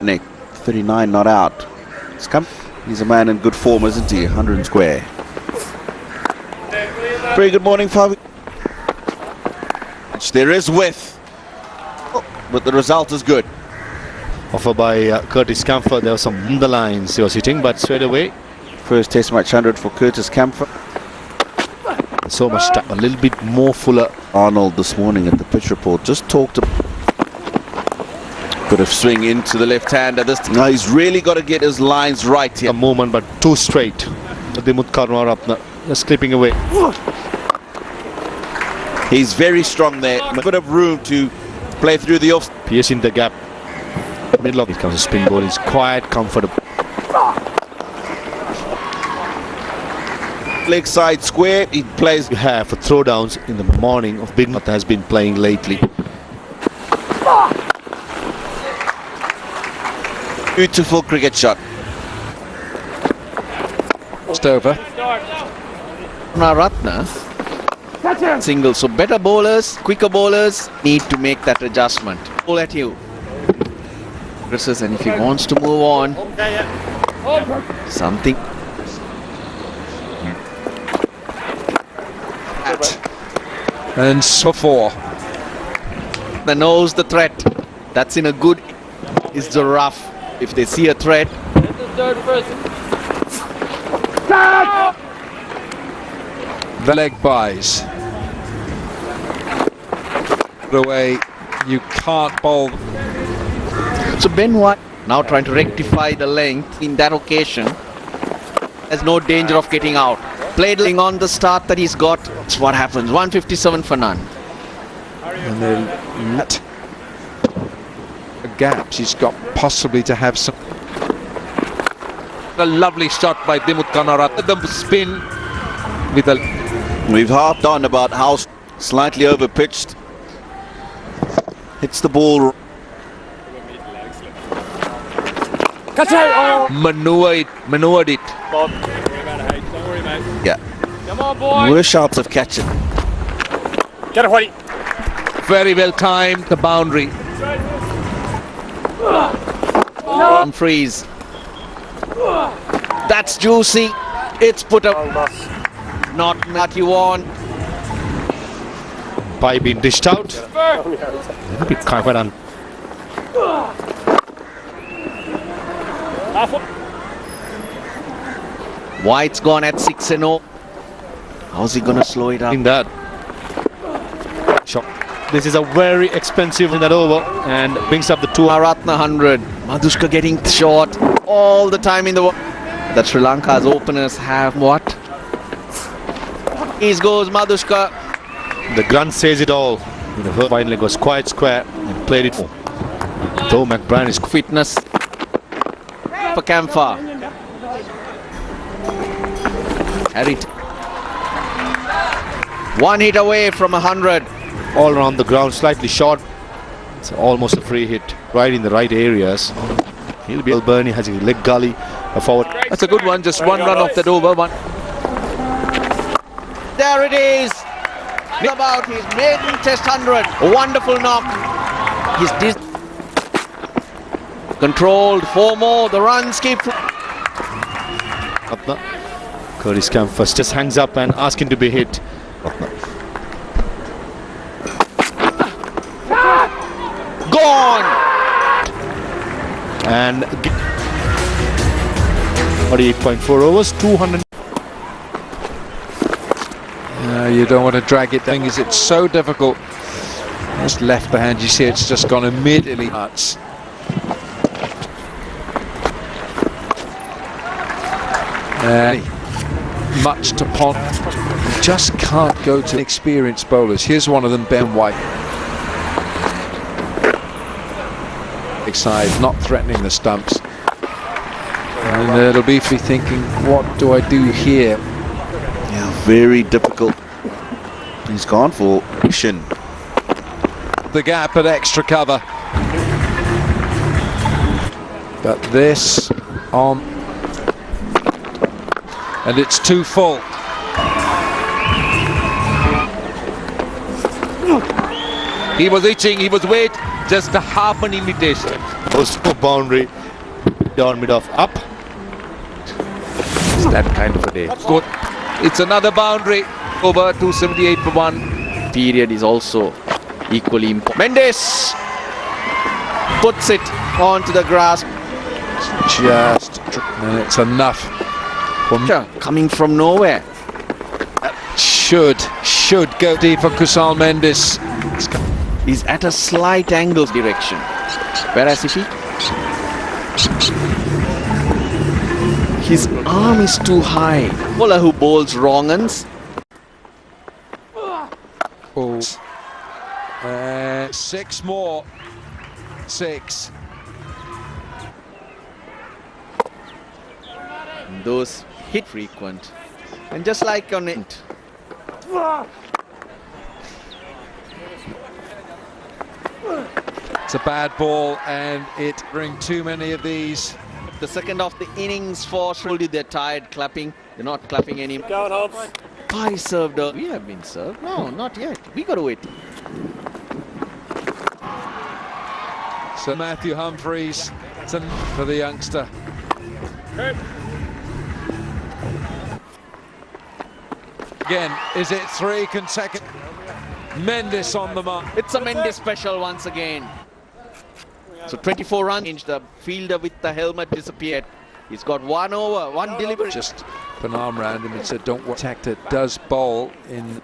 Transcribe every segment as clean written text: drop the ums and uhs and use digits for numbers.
Nick, 39 not out. He's a man in good form, isn't he? 100 square. Very good morning, Fabi. There is width, but the result is good. Offer by Curtis Camphor. There was some on the lines he was hitting, but straight away. First test match 100 for Curtis Camphor. So much time, a little bit more fuller. Arnold this morning at the pitch report just talked about bit of swing into the left-hander. Now he's really got to get his lines right here. A moment, but too straight. Dimut Karunaratne just clipping away. He's very strong there. A bit of room to play through the off. Piercing the gap. Middle of it comes a spin ball. He's quite comfortable. Leg side square. He plays. You have for throwdowns in the morning of Big Mat has been playing lately. Beautiful cricket shot. Just over. Karunaratne. Single. So better bowlers, quicker bowlers need to make that adjustment. Ball at you. And if he wants to move on, something. And so four. They knows the threat. That's in a good. Is the rough. If they see a threat. The leg buys. Away, you can't bowl. So Ben White now trying to rectify the length in that occasion. There's no danger of getting out. Played on the start that he's got. That's what happens. 157 for none. And then gaps he's got possibly to have some. A lovely shot by Dimut Karunaratne. The spin with a. We've harped on about how slightly over pitched. Hits the ball. Maneuvered it. Yeah. Come on, boy. Worse shots of catching. Get it, Whitey. Very well timed, the boundary. Freeze. That's juicy. It's put up. Not that you want. By being dished out. A little bit confident. White's gone at 6-0. How's he going to slow it up? In that shot. This is a very expensive in that over and brings up the Karunaratne 100. Madhushka getting short all the time in the that Sri Lanka's openers have what? Here goes Madhushka. The grunt says it all. The wide leg was quite square and played it. Though McBride is Fitness for Camphor. Harry. One hit away from 100. all around the ground, slightly short. It's almost a free hit, right in the right areas. He'll be Alberni has a leg gully, a forward. That's a good one, just one run off that over. One. There it is. About his maiden test 100. A wonderful knock. He's controlled. 4 more. The runs keep. Curtis Camphor just hangs up and asks him to be hit. Gone. And 48.4 overs, 200. You don't want to drag it. The thing is, it's so difficult. Just left the hand, you see it's just gone immediately nuts. Much to ponder. You just can't go to experienced bowlers. Here's one of them, Ben White. Big side, not threatening the stumps. And it'll be thinking, what do I do here? Yeah, very difficult. He's gone for action. The gap at extra cover. But this on. And it's too full. He was itching, he was waiting, just a half an imitation. Goes for boundary. Down mid off up. It's that kind of a day. Good. It's another boundary. Over 278 for 1. Period is also equally important. Mendes puts it onto the grass. Just. And it's enough. Coming from nowhere. Should go deep for Kusal Mendes. He's at a slight angle direction. Whereas if his arm is too high. Bowler who bowls wrong uns. Oh. 6 more. 6. Those hit frequent. And just like on it. It's a bad ball and it brings too many of these. The second of the innings for Sri, they're tired clapping. They're not clapping anymore. Go on, Hobbs. I served. We have been served. No, not yet. We got to wait. So Matthew Humphreys for the youngster. Again, is it 3 consecutive? Mendes on the mark. It's a Mendes special once again. So 24 runs. The fielder with the helmet disappeared. He's got 1 over, 1 delivery. Just put an arm around him and said, don't worry. Tactor does bowl in.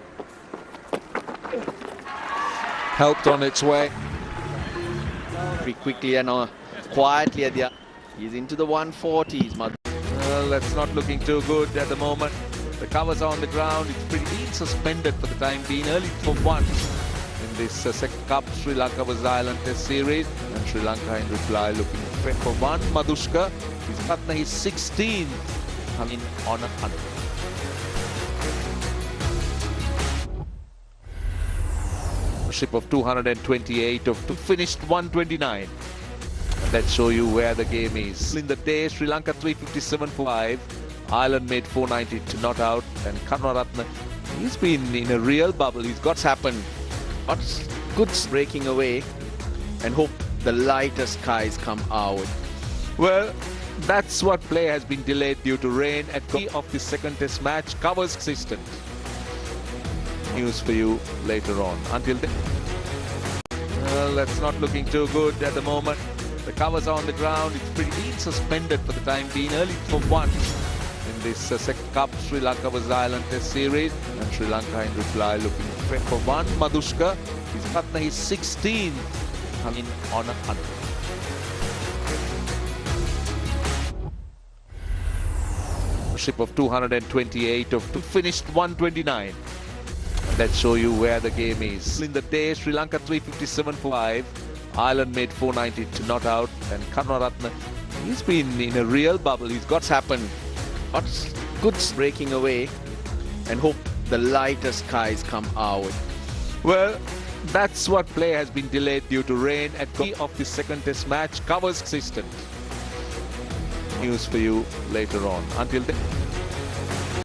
Helped on its way. Pretty quickly and quietly at the. He's into the 140s. Well, that's not looking too good at the moment. The covers are on the ground. It's pretty been suspended for the time being. Early for 1 in this second cup. Sri Lanka vs Ireland Test series. And Sri Lanka in reply looking for 1. Madhushka. He's got his 16th. Coming on a 100. Of 228 of finished 129. And let's show you where the game is. In the day, Sri Lanka 357 for 5. Ireland made 490 to not out. And Karunaratne, he's been in a real bubble. He's got happened. What's good breaking away and hope the lighter skies come out. Well, that's what play has been delayed due to rain at the of the second test match. Covers consistent. News for you later on. Until then, well, that's not looking too good at the moment. The covers are on the ground. It's pretty been suspended for the time being. Early for 1 in this second cup. Sri Lanka vs Ireland Test series. And Sri Lanka in reply looking for 1. Madhushka. He's got his 16th. Coming on a 100. Of 228 of finished 129. Let's show you where the game is. In the day, Sri Lanka 357 for 5. Ireland made 490 to not out. And Karunaratne, he's been in a real bubble. He's got happened. What's good breaking away and hope the lighter skies come out. Well, that's what play has been delayed due to rain at the of the second test match. Covers consistent. News for you later on. Until then.